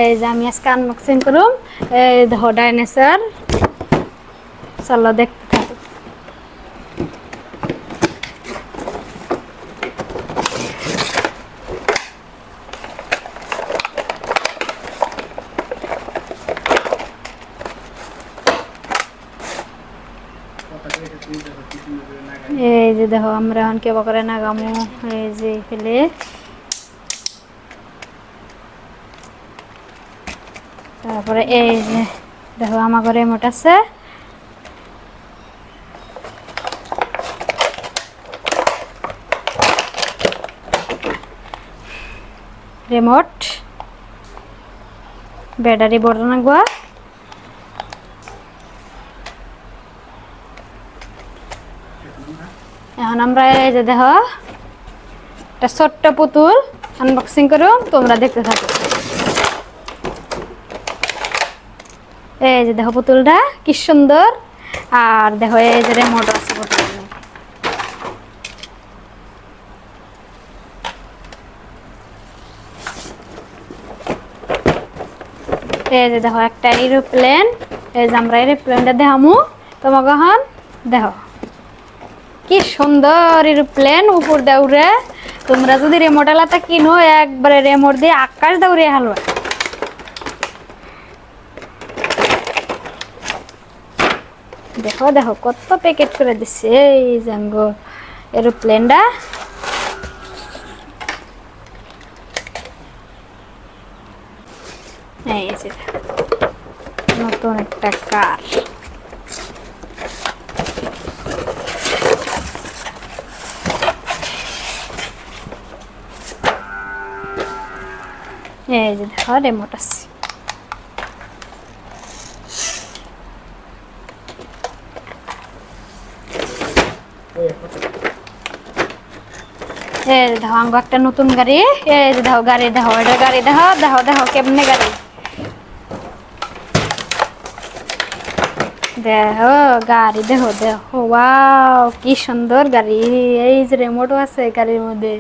এই যে আমি আজকে আনবক্সিং করুম। এই দেখো ডাইনোসর, চলো দেখতে থাকো। এই যে দেখো আমরা এখন কেবা করে নাগামো, এই যে ফেলে তারপরে এই যে দেখো আমার ঘরে রিমোট আছে। রিমোট ব্যাটারি বড় না গো। এখন আমরা এই যে দেখো একটা ছোট্ট পুতুল আনবক্সিং করো, তোমরা দেখতে থাকো। এই যে দেখো পুতুলটা কি সুন্দর, আর দেখো এই যে রিমোট আছে পুতুলের। এই যে দেখো একটা এরোপ্লেন, এই যে আমরা এরোপ্লেনটা দেখামু তোমাকে। এখন দেখো কি সুন্দর এরোপ্লেন উপর দৌড়ে। তোমরা যদি রিমোট এলাটা কিনো, একবারে রিমোট দিয়ে আকাশ দৌড়ে হালবা। দেখো দেখো কত প্যাকেট করে দিচ্ছে এই জাঙ্গো এরোপ্লেনটা। এই যে নতুন একটা কার। এই যে দেখো রিমোট আছে। এই যে দেখো আঙ্গো একটা নতুন গাড়ি। এই যে দেখো গাড়ি, দেখো এটা গাড়ি, দেখো দেখো দেখো কেমনে গাড়ি। দেখো গাড়ি, দেখো দেখো ওয়াও কি সুন্দর গাড়ি। এই যে রিমোটও আছে গাড়ির মধ্যে।